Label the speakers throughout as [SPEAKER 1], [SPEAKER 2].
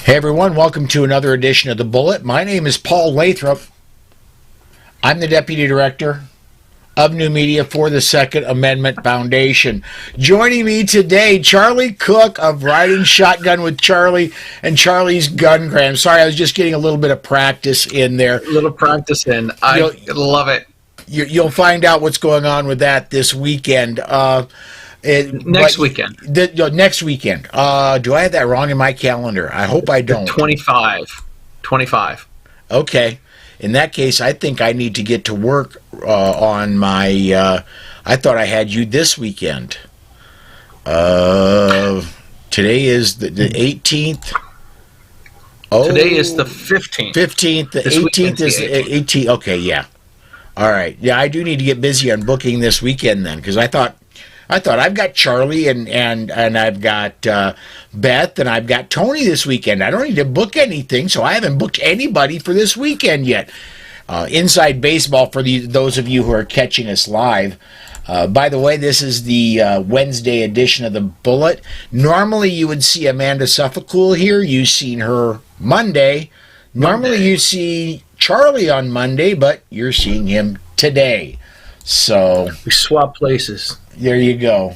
[SPEAKER 1] Hey everyone, welcome to another edition of The Bullet. My name is Paul Lathrop. I'm the Deputy Director of New Media for the Second Amendment Foundation. Joining me today, Charlie Cook of Riding Shotgun with Charlie and Charlie's Gungram. Sorry, I was just getting a little bit of practice in there.
[SPEAKER 2] A little practice in. I love it.
[SPEAKER 1] You'll find out what's going on with that this weekend.
[SPEAKER 2] Next weekend.
[SPEAKER 1] Next weekend. Do I have that wrong in my calendar? I hope I don't.
[SPEAKER 2] 25.
[SPEAKER 1] Okay. In that case, I think I need to get to work on my... I thought I had you this weekend. Today is the 18th. Oh,
[SPEAKER 2] today is the 15th.
[SPEAKER 1] 15th. The 18th is the 18th. Okay, yeah. All right. Yeah, I do need to get busy on booking this weekend then, because I thought I've got Charlie and I've got Beth and I've got Tony this weekend. I don't need to book anything, so I haven't booked anybody for this weekend yet. Inside baseball for those of you who are catching us live. By the way, this is the Wednesday edition of The Bullet. Normally you would see Amanda Suffolcool here. You've seen her Monday. Normally you see Charlie on Monday, but you're seeing him today. So
[SPEAKER 2] we swap places.
[SPEAKER 1] There you go.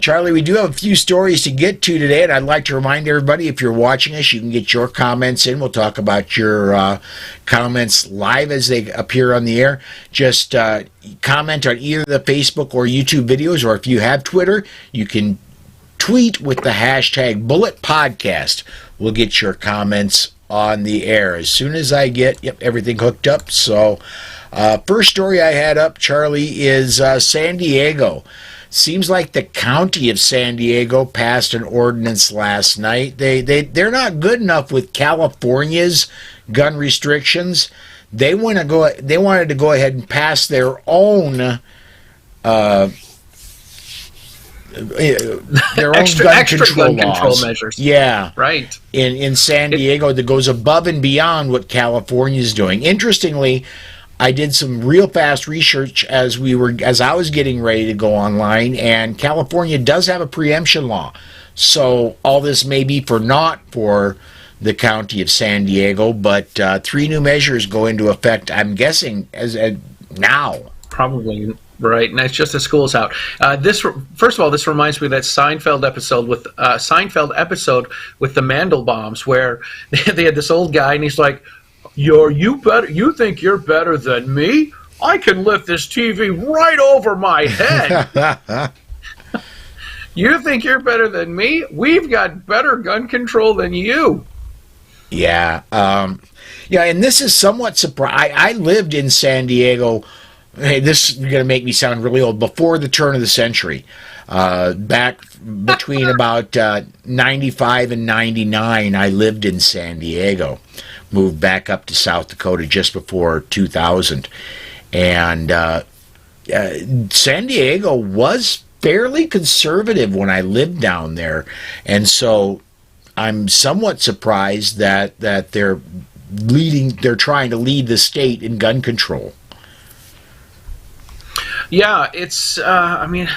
[SPEAKER 1] Charlie, we do have a few stories to get to today, and I'd like to remind everybody, if you're watching us, you can get your comments in. We'll talk about your comments live as they appear on the air. Just comment on either the Facebook or YouTube videos, or if you have Twitter, you can tweet with the hashtag Bullet Podcast. We'll get your comments on the air as soon as I get everything hooked up. So first story I had up, Charlie, is San Diego. Seems like the county of San Diego passed an ordinance last night. They're not good enough with California's gun restrictions. They wanted to go ahead and pass their own gun control
[SPEAKER 2] measures.
[SPEAKER 1] Yeah,
[SPEAKER 2] right.
[SPEAKER 1] In San Diego, that goes above and beyond what California is doing. Interestingly, I did some real fast research as I was getting ready to go online, and California does have a preemption law. So all this may be not for the county of San Diego, but 3 new measures go into effect, I'm guessing, as now.
[SPEAKER 2] Probably. Right, and it's just the school's out. First of all, this reminds me of that Seinfeld episode with the Mandelbaums, where they had this old guy, and he's like, "You think you're better than me? I can lift this TV right over my head. You think you're better than me? We've got better gun control than you."
[SPEAKER 1] Yeah, and this is somewhat surprising. I lived in San Diego. Hey, this is going to make me sound really old. Before the turn of the century, back between about 95 and 99, I lived in San Diego. Moved back up to South Dakota just before 2000. And San Diego was fairly conservative when I lived down there. And so I'm somewhat surprised that they're trying to lead the state in gun control.
[SPEAKER 2] Yeah, it's. I'm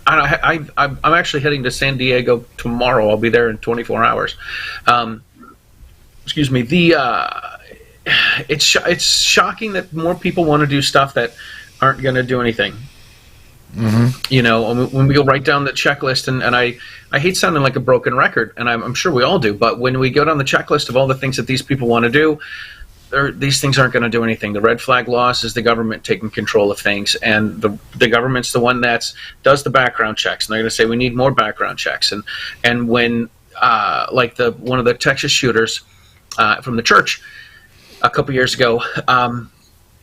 [SPEAKER 2] actually heading to San Diego tomorrow. I'll be there in 24 hours. Excuse me. It's shocking that more people want to do stuff that aren't going to do anything.
[SPEAKER 1] Mm-hmm.
[SPEAKER 2] You know, when we go right down the checklist, and I hate sounding like a broken record, and I'm sure we all do. But when we go down the checklist of all the things that these people want to do, these things aren't going to do anything. The red flag laws is the government taking control of things, and the government's the one that does the background checks. And they're going to say we need more background checks. And when like one of the Texas shooters from the church a couple years ago,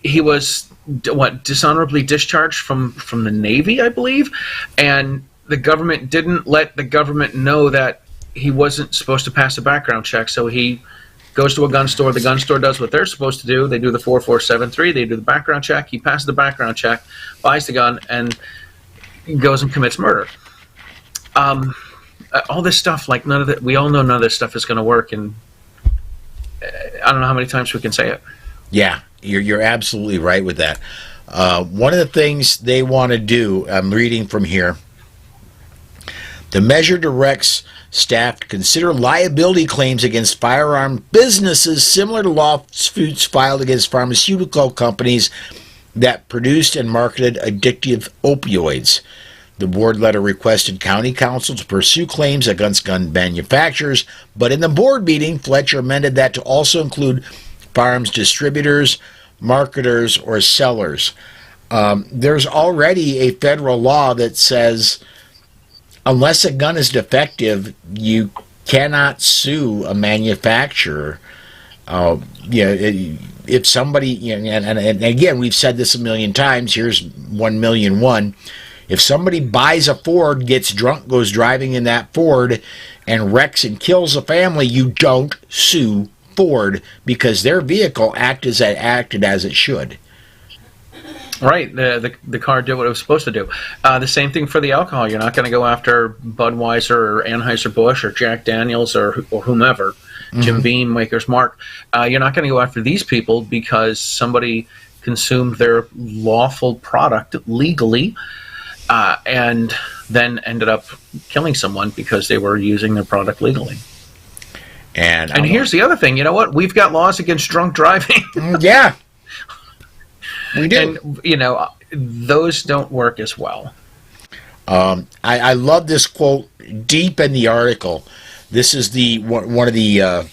[SPEAKER 2] he was dishonorably discharged from the Navy, I believe, and the government didn't let the government know that he wasn't supposed to pass a background check, so he goes to a gun store. The gun store does what they're supposed to do. They do the 4473. They do the background check. He passes the background check, buys the gun, and goes and commits murder. All this stuff, like we all know none of this stuff is going to work, and I don't know how many times we can say it.
[SPEAKER 1] Yeah, you're absolutely right with that. One of the things they want to do, I'm reading from here, The measure directs staff to consider liability claims against firearm businesses similar to lawsuits filed against pharmaceutical companies that produced and marketed addictive opioids. The board letter requested county council to pursue claims against gun manufacturers, but in the board meeting, Fletcher amended that to also include firearms distributors, marketers, or sellers. There's already a federal law that says unless a gun is defective, you cannot sue a manufacturer. If somebody, and again, we've said this a million times, here's 1,000,001. If somebody buys a Ford, gets drunk, goes driving in that Ford, and wrecks and kills a family, you don't sue Ford because their vehicle acted as it should.
[SPEAKER 2] Right, the car did what it was supposed to do. The same thing for the alcohol. You're not going to go after Budweiser or Anheuser-Busch or Jack Daniels or whomever, Jim Beam, Maker's Mark. You're not going to go after these people because somebody consumed their lawful product legally and then ended up killing someone because they were using their product legally. And here's the other thing. You know what? We've got laws against drunk driving.
[SPEAKER 1] Yeah. We do.
[SPEAKER 2] And, those don't work as well.
[SPEAKER 1] I love this quote deep in the article. This is one of the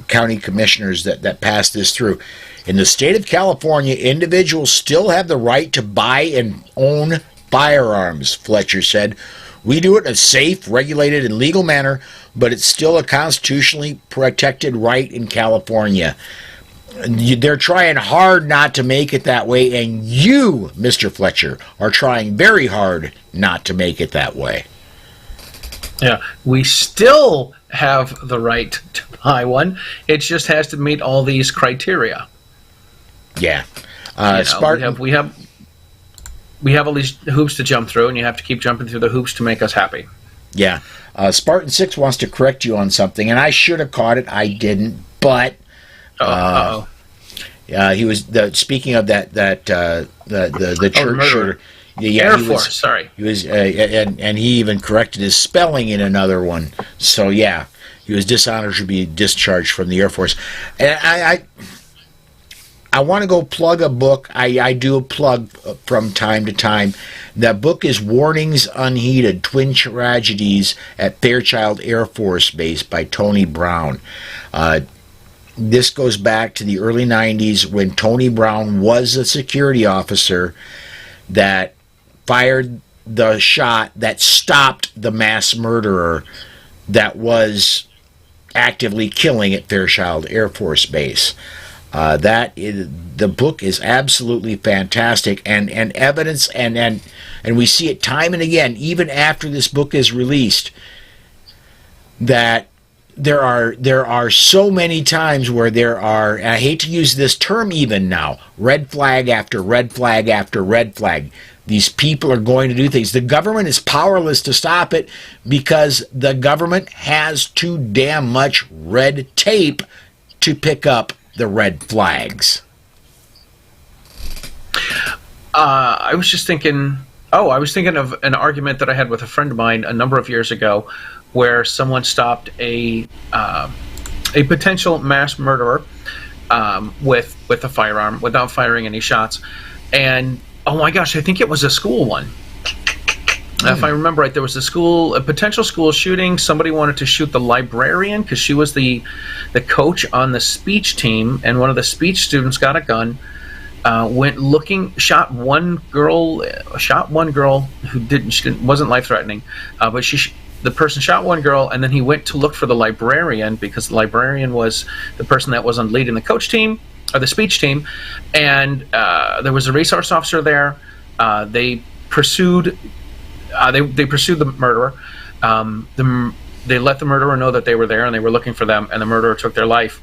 [SPEAKER 1] county commissioners that passed this through. In the state of California, individuals still have the right to buy and own firearms, Fletcher said. We do it in a safe, regulated, and legal manner, but it's still a constitutionally protected right in California. They're trying hard not to make it that way, and you, Mr. Fletcher, are trying very hard not to make it that way.
[SPEAKER 2] Yeah, we still have the right to buy one. It just has to meet all these criteria.
[SPEAKER 1] Yeah.
[SPEAKER 2] Spartan, we have all these hoops to jump through, and you have to keep jumping through the hoops to make us happy.
[SPEAKER 1] Yeah. Spartan 6 wants to correct you on something, and I should have caught it. I didn't, but... he was speaking of the church shooter.
[SPEAKER 2] Air Force. Sorry.
[SPEAKER 1] He was, and he even corrected his spelling in another one. So yeah, he was dishonored to be discharged from the Air Force. And I want to go plug a book. I do a plug from time to time. That book is Warnings Unheeded: Twin Tragedies at Fairchild Air Force Base by Tony Brown. This goes back to the early 90s when Tony Brown was a security officer that fired the shot that stopped the mass murderer that was actively killing at Fairchild Air Force Base. The book is absolutely fantastic, and evidence, and we see it time and again, even after this book is released, that there are so many times where there are, and I hate to use this term even now, red flag after red flag after red flag. These people are going to do things. The government is powerless to stop it because the government has too damn much red tape to pick up the red flags.
[SPEAKER 2] I was thinking of an argument that I had with a friend of mine a number of years ago, where someone stopped a potential mass murderer with a firearm without firing any shots, and oh my gosh, I think it was a school one. If I remember right, there was a potential school shooting. Somebody wanted to shoot the librarian because she was the coach on the speech team, and one of the speech students got a gun. Went looking, shot one girl who wasn't life threatening, but the person shot one girl, and then he went to look for the librarian because the librarian was the person that was on leading the coach team or the speech team, and there was a resource officer there. They pursued the murderer. They let the murderer know that they were there and they were looking for them, and the murderer took their life.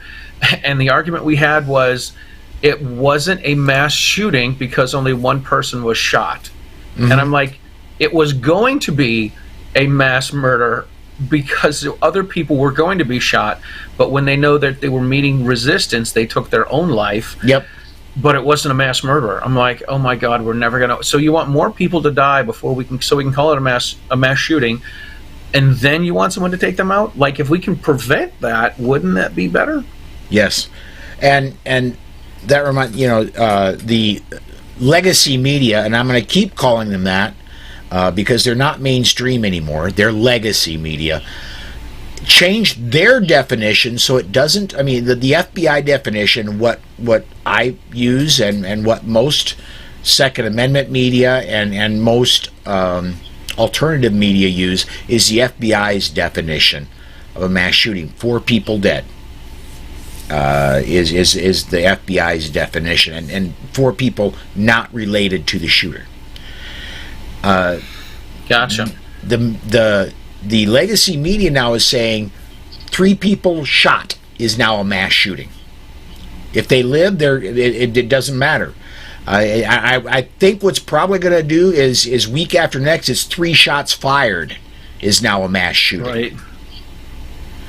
[SPEAKER 2] And the argument we had was it wasn't a mass shooting because only one person was shot. Mm-hmm. And I'm like, it was going to be a mass murder because other people were going to be shot, but when they know that they were meeting resistance, they took their own life.
[SPEAKER 1] Yep.
[SPEAKER 2] But it wasn't a mass murder. I'm like, oh my God, we're never gonna. So you want more people to die so we can call it a mass shooting, and then you want someone to take them out? Like, if we can prevent that, wouldn't that be better?
[SPEAKER 1] Yes, and that reminds the legacy media, and I'm going to keep calling them that because they're not mainstream anymore. They're legacy media. Changed their definition so it doesn't. I mean, the FBI definition, what I use, and what most Second Amendment media and most alternative media use, is the FBI's definition of a mass shooting. 4 people dead is the FBI's definition, and 4 people not related to the shooter.
[SPEAKER 2] Gotcha.
[SPEAKER 1] The legacy media now is saying 3 people shot is now a mass shooting. If they live, it doesn't matter. I think what's probably going to do is week after next, it's 3 shots fired is now a mass shooting.
[SPEAKER 2] Right.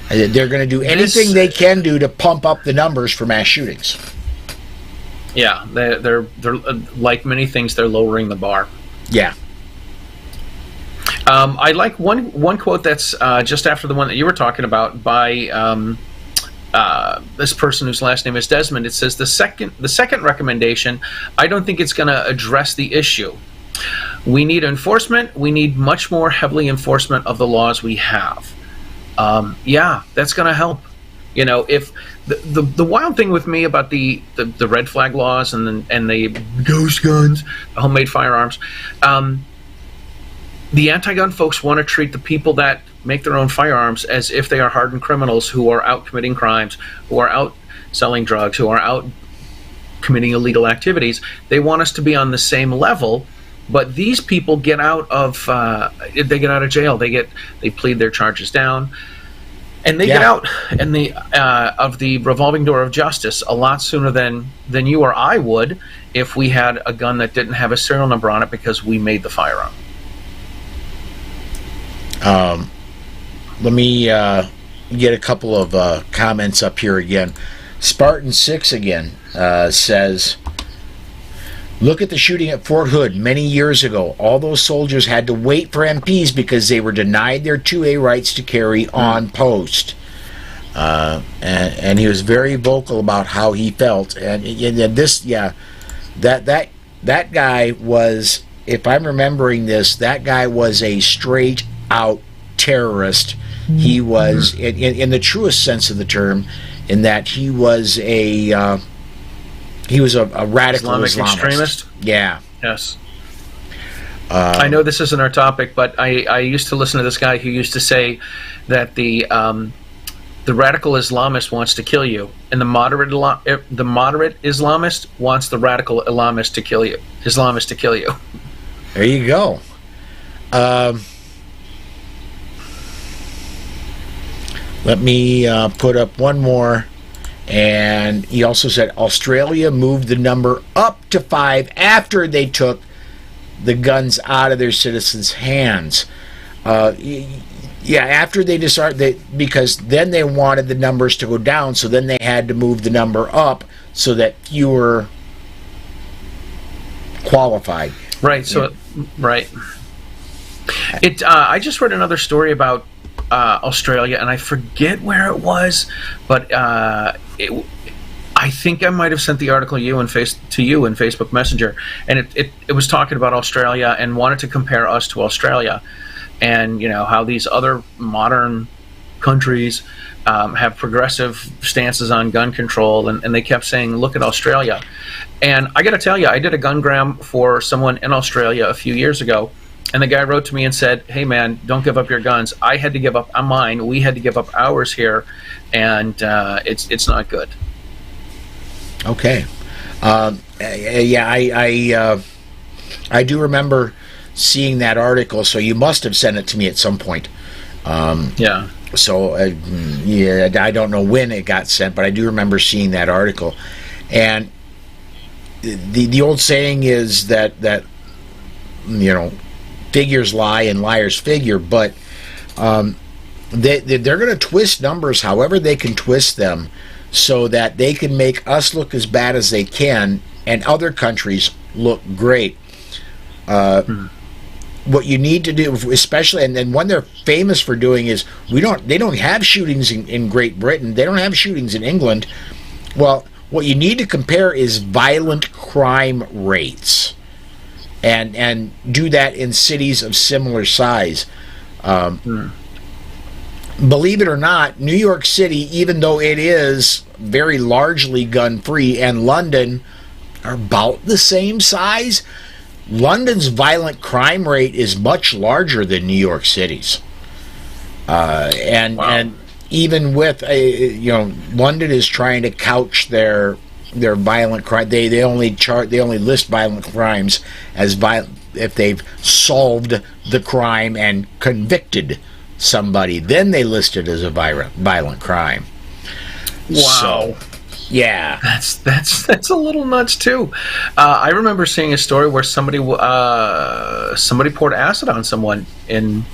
[SPEAKER 1] They're going to do anything they can do to pump up the numbers for mass shootings.
[SPEAKER 2] Yeah, they're like many things, they're lowering the bar.
[SPEAKER 1] Yeah.
[SPEAKER 2] I like one quote that's just after the one that you were talking about by this person whose last name is Desmond. It says the second recommendation, I don't think it's going to address the issue. We need enforcement. We need much more heavily enforcement of the laws we have. Yeah, that's going to help. If the wild thing with me about the red flag laws and the ghost guns, the homemade firearms. The anti-gun folks want to treat the people that make their own firearms as if they are hardened criminals who are out committing crimes, who are out selling drugs, who are out committing illegal activities. They want us to be on the same level, but these people get out of jail. They plead their charges down, and they get out of the revolving door of justice a lot sooner than you or I would if we had a gun that didn't have a serial number on it because we made the firearm.
[SPEAKER 1] Let me get a couple of comments up here again. Spartan6 again says, look at the shooting at Fort Hood many years ago. All those soldiers had to wait for MPs because they were denied their 2A rights to carry on post. And he was very vocal about how he felt. And this, that guy was, if I'm remembering this, that guy was a straight out terrorist. He was, in the truest sense of the term, in that he was a radical
[SPEAKER 2] Islamic
[SPEAKER 1] Islamist.
[SPEAKER 2] extremist.
[SPEAKER 1] Yeah.
[SPEAKER 2] Yes. I know this isn't our topic, but I used to listen to this guy who used to say that the radical Islamist wants to kill you, and the moderate Islamist wants the radical Islamist to kill you.
[SPEAKER 1] There you go. Let me put up one more. And he also said Australia moved the number up to 5 after they took the guns out of their citizens' hands. After they decided because then they wanted the numbers to go down, so then they had to move the number up so that fewer qualified.
[SPEAKER 2] Right. So, right. I just read another story about Australia, and I forget where it was, but I think I might have sent the article to you in Facebook Messenger, and it was talking about Australia and wanted to compare us to Australia, and how these other modern countries have progressive stances on gun control, and they kept saying, look at Australia. And I got to tell you, I did a gungram for someone in Australia a few years ago, and the guy wrote to me and said, hey man, don't give up your guns. I had to give up mine. We had to give up ours here, and it's not good.
[SPEAKER 1] Okay. I do remember seeing that article, so you must have sent it to me at some point.
[SPEAKER 2] Yeah.
[SPEAKER 1] So, I don't know when it got sent, but I do remember seeing that article. And the old saying is that figures lie and liars figure, but they're going to twist numbers however they can twist them so that they can make us look as bad as they can and other countries look great. what you need to do, especially, and then one they're famous for doing is they don't have shootings in Great Britain. They don't have shootings in England. Well, what you need to compare is violent crime rates, and do that in cities of similar size. Believe it or not, New York City, even though it is very largely gun-free, and London are about the same size, London's violent crime rate is much larger than New York City's. And even with London is trying to couch their violent crime. They only list violent crimes as violent if they've solved the crime and convicted somebody. Then they list it as a violent crime.
[SPEAKER 2] Wow.
[SPEAKER 1] So, yeah,
[SPEAKER 2] that's a little nuts too. I remember seeing a story where somebody poured acid on someone in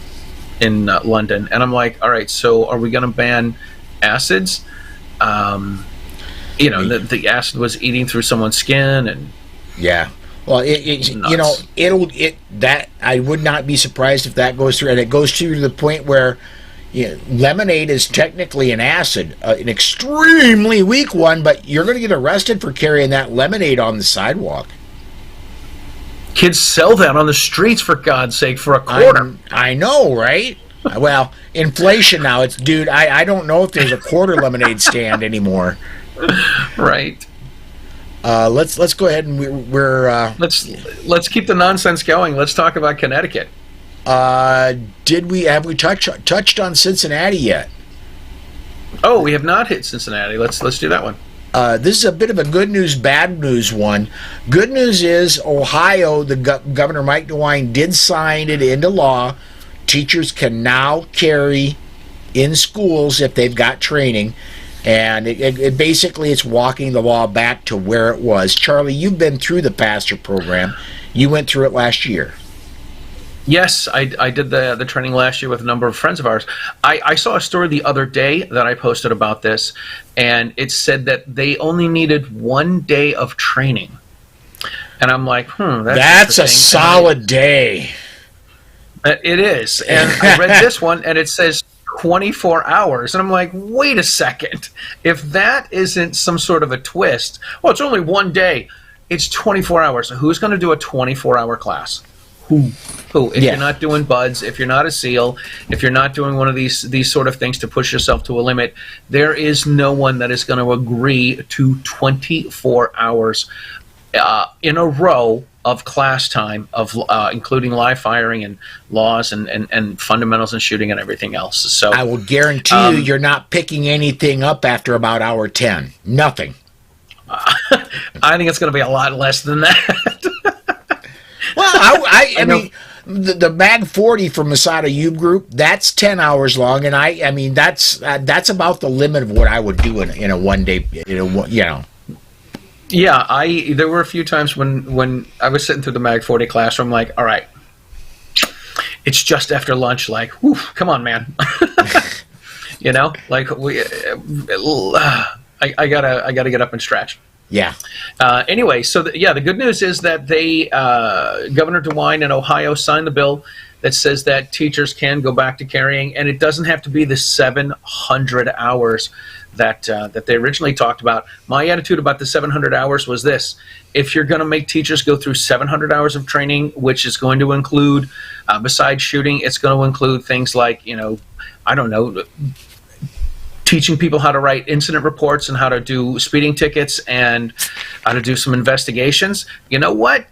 [SPEAKER 2] London, and I'm like, all right, so are we going to ban acids? The acid was eating through someone's skin, and
[SPEAKER 1] yeah. Well, that I would not be surprised if that goes through, and it goes through to the point where lemonade is technically an acid, an extremely weak one, but you're going to get arrested for carrying that lemonade on the sidewalk.
[SPEAKER 2] Kids sell that on the streets, for God's sake, for a quarter.
[SPEAKER 1] I know, right? Well, inflation now. Dude, I don't know if there's a quarter lemonade stand anymore.
[SPEAKER 2] Right.
[SPEAKER 1] Let's go ahead and
[SPEAKER 2] let's keep the nonsense going. Let's talk about Connecticut.
[SPEAKER 1] Have we touched on Cincinnati yet?
[SPEAKER 2] Oh, we have not hit Cincinnati. Let's do that one.
[SPEAKER 1] This is a bit of a good news, bad news one. Good news is Ohio, Governor Mike DeWine did sign it into law. Teachers can now carry in schools if they've got training. And it basically, it's walking the law back to where it was. Charlie, you've been through the pastor program. You went through it last year.
[SPEAKER 2] Yes, I did the training last year with a number of friends of ours. I saw a story the other day that I posted about this, and it said that they only needed 1 day of training. And I'm like, that's
[SPEAKER 1] a solid day.
[SPEAKER 2] It is. And I read this one, and it says 24 hours. And I'm like, wait a second. If that isn't some sort of a twist, well, it's only 1 day. It's 24 hours. So who's going to do a 24-hour class? Who? If you're not doing buds, if you're not a SEAL, if you're not doing one of these sort of things to push yourself to a limit, there is no one that is going to agree to 24 hours in a row of class time, of including live firing and laws and fundamentals and shooting and everything else. So
[SPEAKER 1] I will guarantee you're not picking anything up after about hour 10. Nothing.
[SPEAKER 2] I think it's going to be a lot less than that.
[SPEAKER 1] Well, I mean, the Mag 40 from Masada U Group, that's 10 hours long, and I mean that's about the limit of what I would do in a 1 day,
[SPEAKER 2] Yeah, there were a few times when I was sitting through the Mag 40 classroom, like, all right, it's just after lunch, like, whew, come on, man, like I gotta get up and stretch.
[SPEAKER 1] Yeah.
[SPEAKER 2] Anyway, so the good news is that Governor DeWine in Ohio signed the bill that says that teachers can go back to carrying, and it doesn't have to be the 700 hours that they originally talked about. My attitude about the 700 hours was this: if you're going to make teachers go through 700 hours of training, which is going to include, besides shooting, it's going to include things like, I don't know, teaching people how to write incident reports and how to do speeding tickets and how to do some investigations. You know what?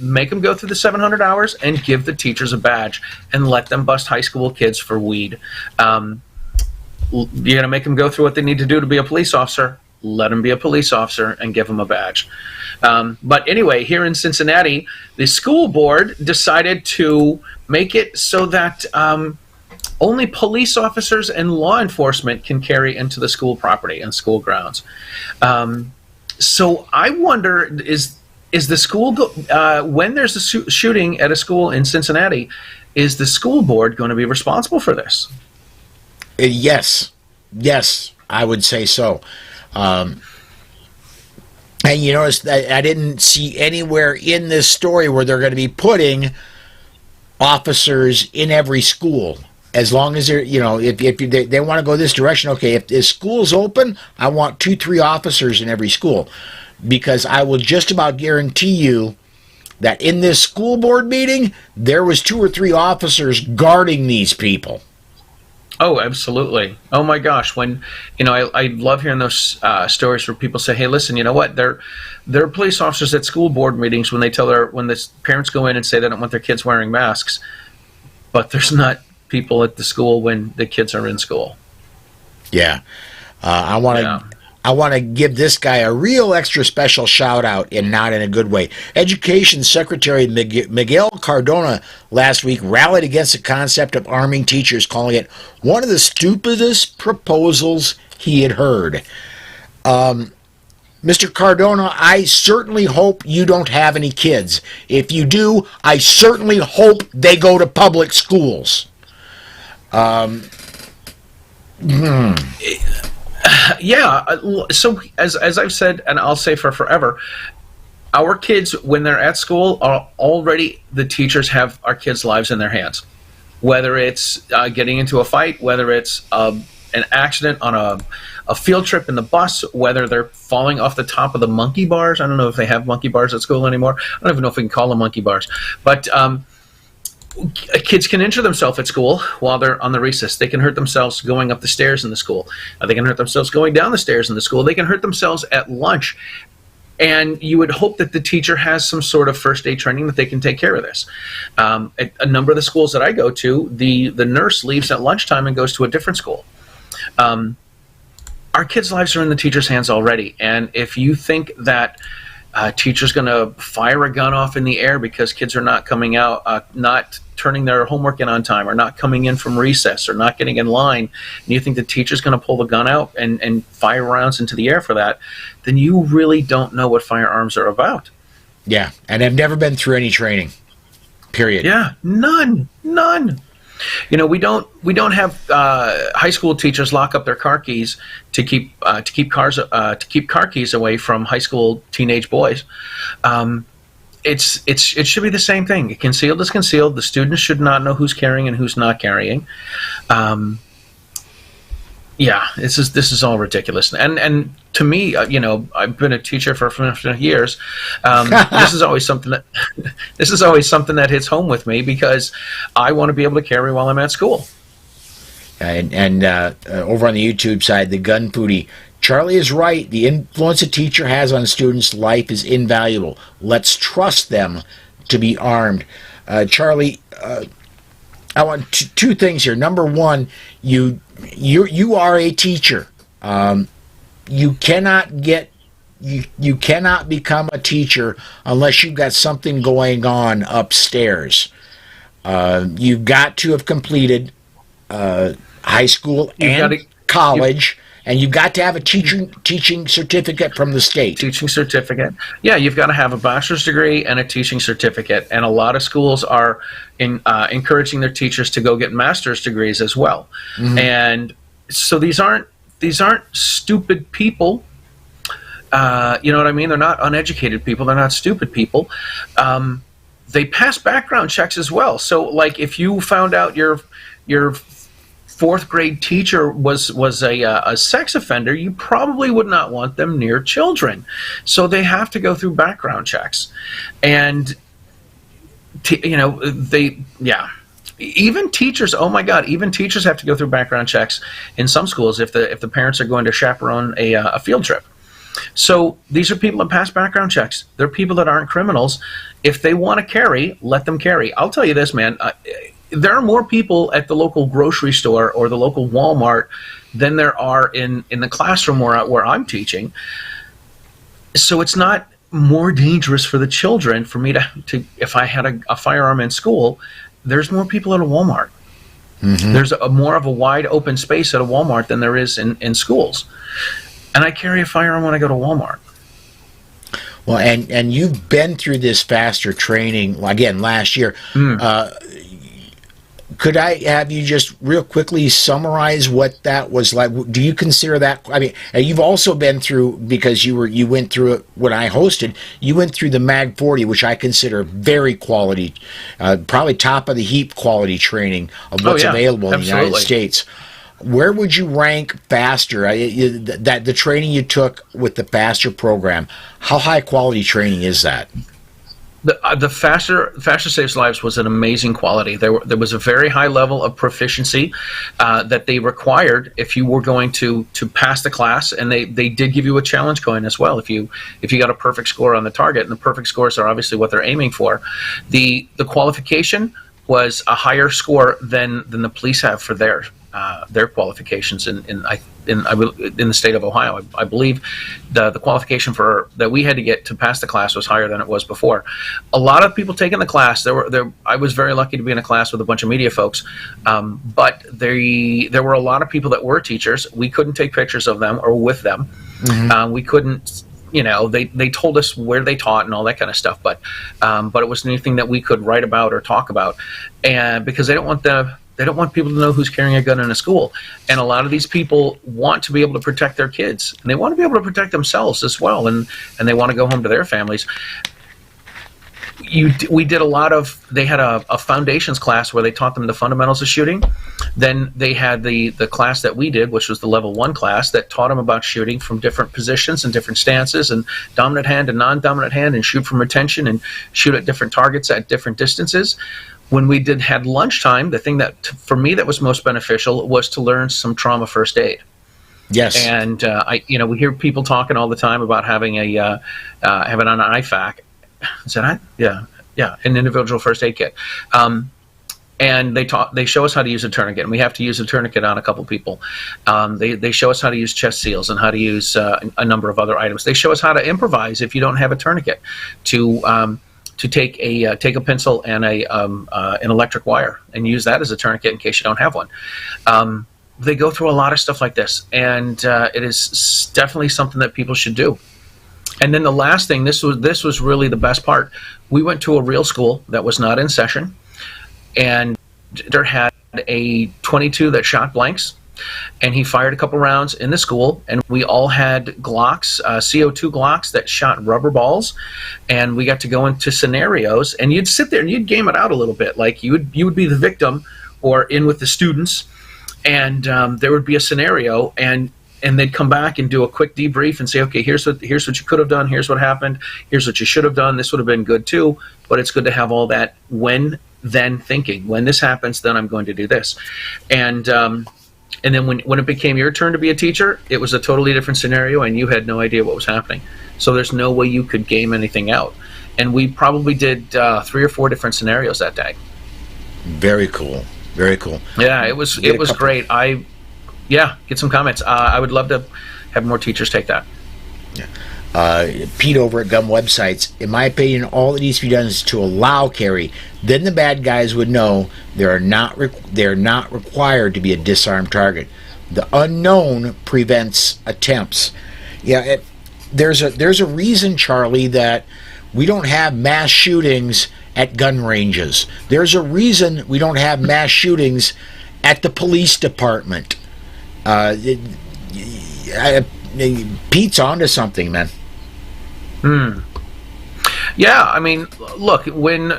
[SPEAKER 2] Make them go through the 700 hours and give the teachers a badge and let them bust high school kids for weed. You're going to make them go through what they need to do to be a police officer. Let them be a police officer and give them a badge. But anyway, here in Cincinnati, the school board decided to make it so that only police officers and law enforcement can carry into the school property and school grounds. So I wonder, is the school, when there's a shooting at a school in Cincinnati, is the school board going to be responsible for this?
[SPEAKER 1] Yes, I would say so. And you notice that I didn't see anywhere in this story where they're going to be putting officers in every school. As long as they're, if they want to go this direction, okay, if the school's open, I want 2-3 officers in every school. Because I will just about guarantee you that in this school board meeting, there was 2 or 3 officers guarding these people.
[SPEAKER 2] Oh, absolutely. Oh my gosh. When, I love hearing those stories where people say, hey, listen, you know what? There are police officers at school board meetings when when the parents go in and say they don't want their kids wearing masks, but there's not people at the school when the kids are in school.
[SPEAKER 1] Yeah. I want to give this guy a real extra special shout out, and not in a good way. Education Secretary Miguel Cardona last week rallied against the concept of arming teachers, calling it one of the stupidest proposals he had heard. Mr. Cardona, I certainly hope you don't have any kids. If you do, I certainly hope they go to public schools.
[SPEAKER 2] Yeah. So as I've said, and I'll say for forever, our kids, when they're at school, are already, the teachers have our kids' lives in their hands. Whether it's getting into a fight, whether it's an accident on a field trip in the bus, whether they're falling off the top of the monkey bars. I don't know if they have monkey bars at school anymore. I don't even know if we can call them monkey bars. But kids can injure themselves at school while they're on the recess. They can hurt themselves going up the stairs in the school. They can hurt themselves going down the stairs in the school. They can hurt themselves at lunch. And you would hope that the teacher has some sort of first aid training that they can take care of this. At a number of the schools that I go to, the nurse leaves at lunchtime and goes to a different school. Our kids' lives are in the teacher's hands already. And if you think that teacher's going to fire a gun off in the air because kids are not coming out, not turning their homework in on time, or not coming in from recess, or not getting in line, and you think the teacher's going to pull the gun out and fire rounds into the air for that, then you really don't know what firearms are about.
[SPEAKER 1] Yeah, and have never been through any training. Period.
[SPEAKER 2] Yeah, none. We don't have high school teachers lock up their car keys to keep car keys away from high school teenage boys. It should be the same thing. Concealed is concealed. The students should not know who's carrying and who's not carrying. This is all ridiculous. And to me, I've been a teacher for 15 years. This is always something that hits home with me, because I want to be able to carry while I'm at school.
[SPEAKER 1] And over on the YouTube side, the gun foodie, Charlie is right. The influence a teacher has on a student's life is invaluable. Let's trust them to be armed. Charlie, I want two things here. Number one, you are a teacher. You cannot become a teacher unless you've got something going on upstairs. You've got to have completed high school and college. And you've got to have a teaching certificate from the state.
[SPEAKER 2] Teaching certificate. Yeah, you've got to have a bachelor's degree and a teaching certificate. And a lot of schools are encouraging their teachers to go get master's degrees as well. Mm-hmm. And so these aren't stupid people. You know what I mean? They're not uneducated people. They're not stupid people. They pass background checks as well. So, like, if you found out your fourth grade teacher was a sex offender, you probably would not want them near children. So they have to go through background checks. And even teachers, oh my God, even teachers have to go through background checks in some schools if the parents are going to chaperone a field trip. So these are people that pass background checks. They're people that aren't criminals. If they want to carry, let them carry. I'll tell you this, man. There are more people at the local grocery store or the local Walmart than there are in the classroom where I'm teaching. So it's not more dangerous for the children for me to if I had a firearm in school. There's more people at a Walmart. Mm-hmm. There's more of a wide open space at a Walmart than there is in schools. And I carry a firearm when I go to Walmart.
[SPEAKER 1] Well, and you've been through this faster training again last year. Could I have you just real quickly summarize what that was like? Do you consider that? I mean, you've also been through, because you went through it when I hosted. You went through the Mag 40, which I consider very quality, probably top of the heap quality training of what's available in the United States. Where would you rank Faster? That the training you took with the Faster program, how high quality training is that?
[SPEAKER 2] The Faster Saves Lives was an amazing quality. There was a very high level of proficiency that they required if you were going to pass the class, and they did give you a challenge coin as well if you got a perfect score on the target, and the perfect scores are obviously what they're aiming for. The qualification was a higher score than the police have for their qualifications in the state of Ohio. I believe the qualification that we had to get to pass the class was higher than it was before. A lot of people taking the class. I was very lucky to be in a class with a bunch of media folks, but there were a lot of people that were teachers. We couldn't take pictures of them or with them. Mm-hmm. We couldn't. They told us where they taught and all that kind of stuff, but it wasn't anything that we could write about or talk about, and because they don't want people to know who's carrying a gun in a school. And a lot of these people want to be able to protect their kids, and they want to be able to protect themselves as well, and they want to go home to their families. We did they had a foundations class where they taught them the fundamentals of shooting. Then they had the class that we did, which was the level 1 class, that taught them about shooting from different positions and different stances, and dominant hand and non-dominant hand, and shoot from retention, and shoot at different targets at different distances. When we had lunchtime, the thing that for me that was most beneficial was to learn some trauma first aid.
[SPEAKER 1] Yes.
[SPEAKER 2] And we hear people talking all the time about having an IFAC. Is that yeah, an individual first aid kit. And they show us how to use a tourniquet, and we have to use a tourniquet on a couple people. They show us how to use chest seals and how to use a number of other items. They show us how to improvise if you don't have a tourniquet, to take a pencil and an electric wire and use that as a tourniquet in case you don't have one. They go through a lot of stuff like this, and it is definitely something that people should do. And then the last thing, this was really the best part. We went to a real school that was not in session, and there had a .22 that shot blanks, and he fired a couple rounds in the school, and we all had Glocks, CO2 Glocks that shot rubber balls, and we got to go into scenarios, and you'd sit there and you'd game it out a little bit, like you would be the victim or in with the students, and there would be a scenario, and they'd come back and do a quick debrief and say, okay, here's what you could have done, here's what happened, here's what you should have done, this would have been good too, but it's good to have all that then thinking. When this happens, then I'm going to do this. And then when it became your turn to be a teacher, it was a totally different scenario, and you had no idea what was happening. So there's no way you could game anything out. And we probably did 3 or 4 different scenarios that day. Very cool. Very cool. Yeah, it was great. Get some comments. I would love to have more teachers take that.
[SPEAKER 1] Yeah. Pete over at Gun Websites, in my opinion, all that needs to be done is to allow carry. Then the bad guys would know they're not required to be a disarmed target. The unknown prevents attempts. Yeah, there's a reason, Charlie, that we don't have mass shootings at gun ranges. There's a reason we don't have mass shootings at the police department. Pete's onto something, man.
[SPEAKER 2] Yeah, I mean, look, the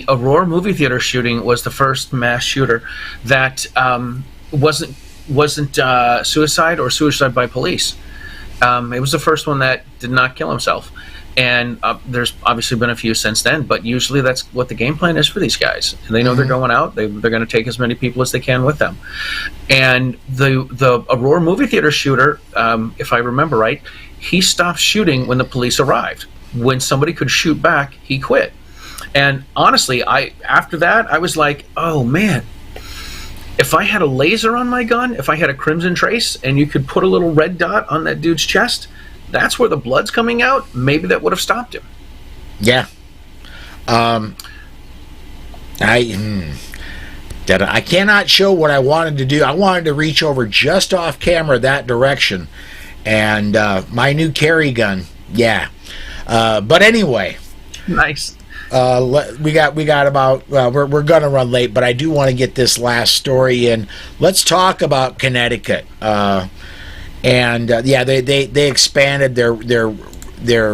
[SPEAKER 2] Aurora movie theater shooting was the first mass shooter that wasn't suicide or suicide by police. It was the first one that did not kill himself. And there's obviously been a few since then, but usually that's what the game plan is for these guys. They know they're going out. They're going to take as many people as they can with them. And the Aurora movie theater shooter, if I remember right, he stopped shooting when the police arrived. When somebody could shoot back, he quit. And honestly, after that, I was like, oh man, if I had a laser on my gun, if I had a Crimson Trace, and you could put a little red dot on that dude's chest, that's where the blood's coming out, maybe that would have stopped him.
[SPEAKER 1] Yeah. I cannot show what I wanted to do. I wanted to reach over just off camera that direction. And my new carry gun. Yeah. But anyway.
[SPEAKER 2] Nice.
[SPEAKER 1] we got about, well, we're gonna run late, but I do want to get this last story in. Let's talk about Connecticut. Yeah, they expanded their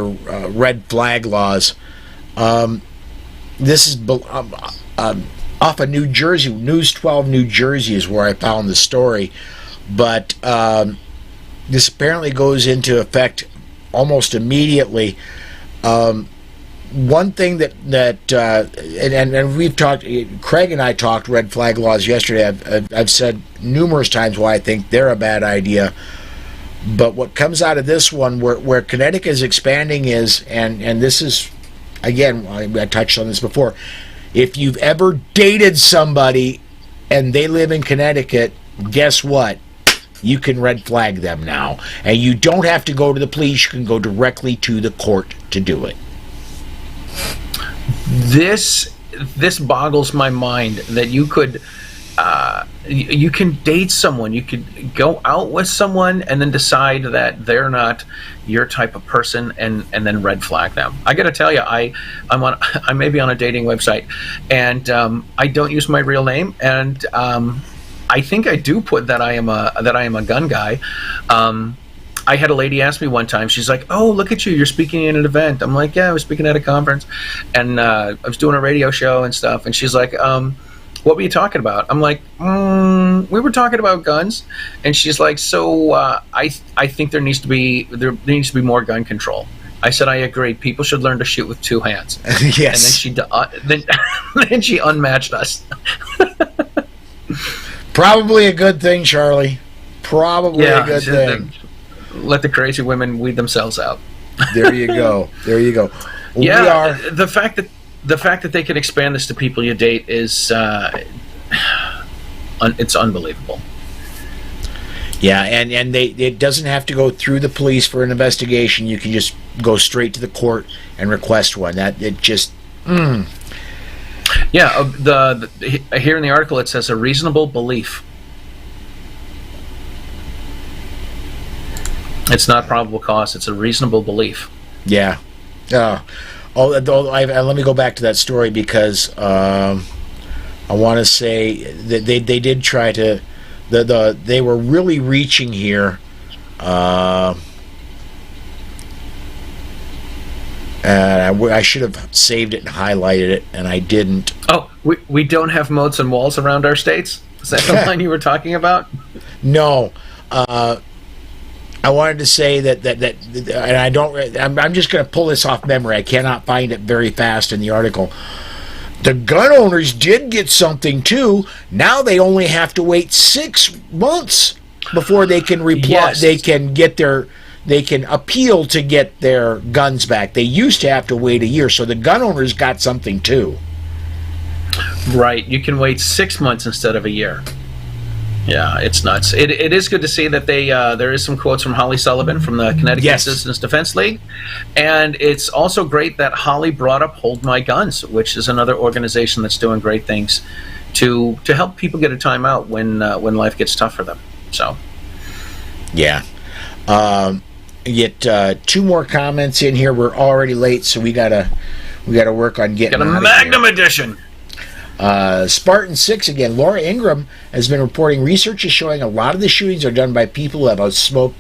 [SPEAKER 1] red flag laws. This is off of New Jersey. News 12 New Jersey is where I found the story, but this apparently goes into effect almost immediately. One thing that and we've talked, Craig and I talked red flag laws yesterday. I've said numerous times why I think they're a bad idea. But what comes out of this one, where Connecticut is expanding, is, and this is, again, I touched on this before, if you've ever dated somebody and they live in Connecticut, guess what? You can red flag them now. And you don't have to go to the police. You can go directly to the court to do it.
[SPEAKER 2] This boggles my mind that you could you can date someone, you could go out with someone and then decide that they're not your type of person, and then red flag them. I got to tell you, I may be on a dating website, and I don't use my real name, and I think I do put that I am a gun guy. I had a lady ask me one time, she's like, "Oh, look at you, you're speaking at an event." I'm like, "Yeah, I was speaking at a conference, and I was doing a radio show and stuff." And she's like, "What were you talking about?" I'm like, "We were talking about guns." And she's like, "So I think there needs to be more gun control." I said, "I agree. People should learn to shoot with two hands."
[SPEAKER 1] Yes.
[SPEAKER 2] And then she unmatched us.
[SPEAKER 1] Probably a good thing, Charlie. Probably a good thing.
[SPEAKER 2] Let the crazy women weed themselves out.
[SPEAKER 1] There you go. There you go.
[SPEAKER 2] Yeah, the fact that they can expand this to people you date is it's unbelievable.
[SPEAKER 1] Yeah, and it doesn't have to go through the police for an investigation. You can just go straight to the court and request one. That it just.
[SPEAKER 2] Yeah, here in the article it says a reasonable belief. It's not probable cause. It's a reasonable belief.
[SPEAKER 1] Yeah. Let me go back to that story, because I want to say that they did try to. They were really reaching here. And I should have saved it and highlighted it, and I didn't.
[SPEAKER 2] Oh, we don't have moats and walls around our states? Is that the line you were talking about?
[SPEAKER 1] No. I wanted to say that and I don't. I'm just going to pull this off memory. I cannot find it very fast in the article. The gun owners did get something too. Now they only have to wait 6 months before they can reply. Yes. They can appeal to get their guns back. They used to have to wait a year, so the gun owners got something too.
[SPEAKER 2] Right, you can wait 6 months instead of a year. Yeah, it's nuts. It is good to see that there is some quotes from Holly Sullivan from the Connecticut Citizens Defense League, and it's also great that Holly brought up Hold My Guns, which is another organization that's doing great things to help people get a time out when life gets tough for them. So, yeah.
[SPEAKER 1] Get 2 more comments in here. We're already late, so we gotta work on getting.
[SPEAKER 2] Got a Magnum edition.
[SPEAKER 1] Spartan 6 again. Laura Ingram has been reporting research is showing a lot of the shootings are done by people who have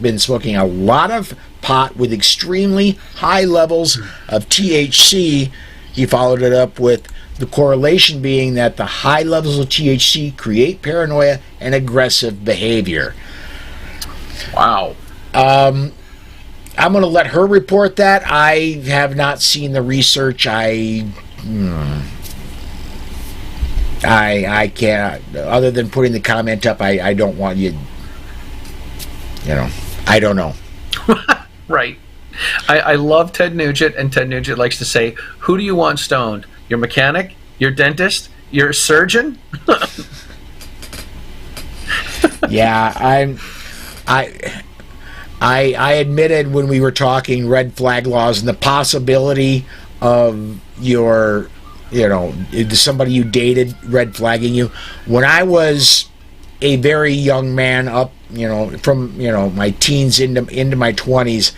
[SPEAKER 1] been smoking a lot of pot with extremely high levels of THC. He followed it up with the correlation being that the high levels of THC create paranoia and aggressive behavior.
[SPEAKER 2] Wow.
[SPEAKER 1] I'm going to let her report that. I have not seen the research. I can't, other than putting the comment up, I don't want you know, I don't know.
[SPEAKER 2] Right. I love Ted Nugent, and Ted Nugent likes to say, who do you want stoned? Your mechanic? Your dentist? Your surgeon?
[SPEAKER 1] Yeah, I admitted when we were talking red flag laws and the possibility of your, somebody you dated red flagging you. When I was a very young man, up, from my teens into my 20s,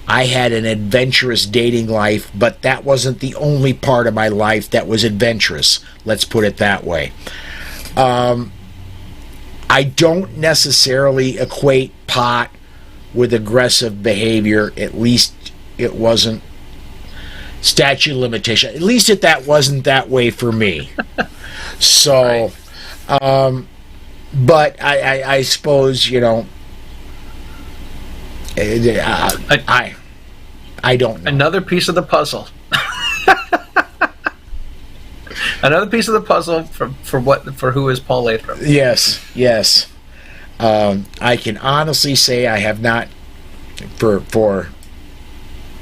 [SPEAKER 1] I had an adventurous dating life, but that wasn't the only part of my life that was adventurous. Let's put it that way. I don't necessarily equate pot with aggressive behavior. At least it wasn't statute of limitation. At least that wasn't that way for me. So, but I suppose, you know, I don't know.
[SPEAKER 2] Another piece of the puzzle. Another piece of the puzzle for who is Paul Lathrop.
[SPEAKER 1] Yes. I can honestly say I have not for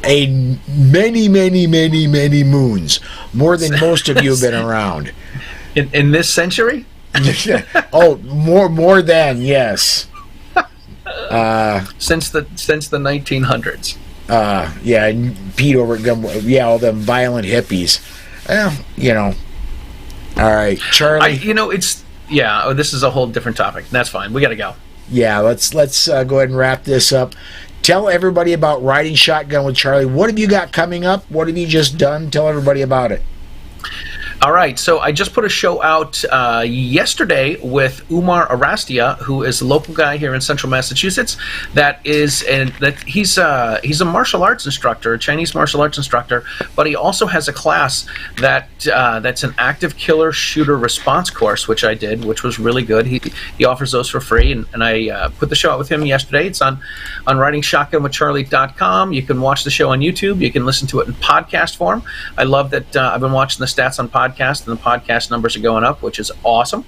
[SPEAKER 1] a many moons, more than most of you have been around.
[SPEAKER 2] In this century?
[SPEAKER 1] Oh, more than, yes.
[SPEAKER 2] Since the 1900s.
[SPEAKER 1] Yeah, and Pete over all them violent hippies. Well, you know. All right, Charlie.
[SPEAKER 2] This is a whole different topic. That's fine. We got to go.
[SPEAKER 1] Yeah, let's go ahead and wrap this up. Tell everybody about Riding Shotgun with Charlie. What have you got coming up? What have you just done? Tell everybody about it.
[SPEAKER 2] All right, so I just put a show out yesterday with Umar Arastia, who is a local guy here in Central Massachusetts. He's a martial arts instructor, a Chinese martial arts instructor, but he also has a class that's an active killer shooter response course, which I did, which was really good. He offers those for free, and I put the show out with him yesterday. It's on ridingshotgunwithcharlie.com. You can watch the show on YouTube. You can listen to it in podcast form. I love that I've been watching the stats on podcast, and the podcast numbers are going up, which is awesome.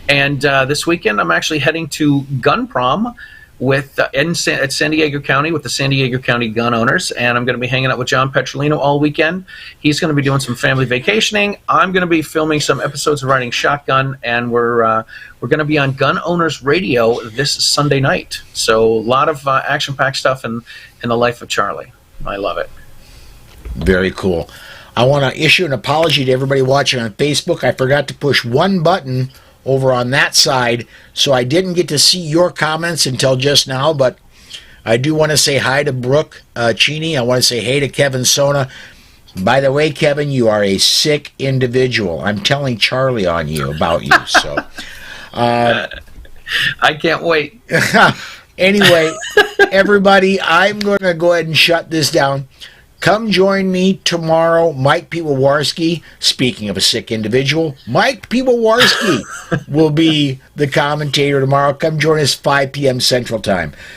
[SPEAKER 2] And this weekend, I'm actually heading to Gun Prom at San Diego County with the San Diego County gun owners, and I'm going to be hanging out with John Petrolino all weekend. He's going to be doing some family vacationing. I'm going to be filming some episodes of Riding Shotgun, and we're going to be on Gun Owners Radio this Sunday night. So a lot of action-packed stuff in the life of Charlie. I love it.
[SPEAKER 1] Very cool. I want to issue an apology to everybody watching on Facebook. I forgot to push one button over on that side, so I didn't get to see your comments until just now, but I do want to say hi to Brooke Cheney. I want to say hey to Kevin Sona. By the way, Kevin, you are a sick individual. I'm telling Charlie on you about you. So,
[SPEAKER 2] I can't wait.
[SPEAKER 1] Anyway, everybody, I'm going to go ahead and shut this down. Come join me tomorrow. Mike Piwowarski, speaking of a sick individual, Mike Piwowarski will be the commentator tomorrow. Come join us 5 p.m. Central Time.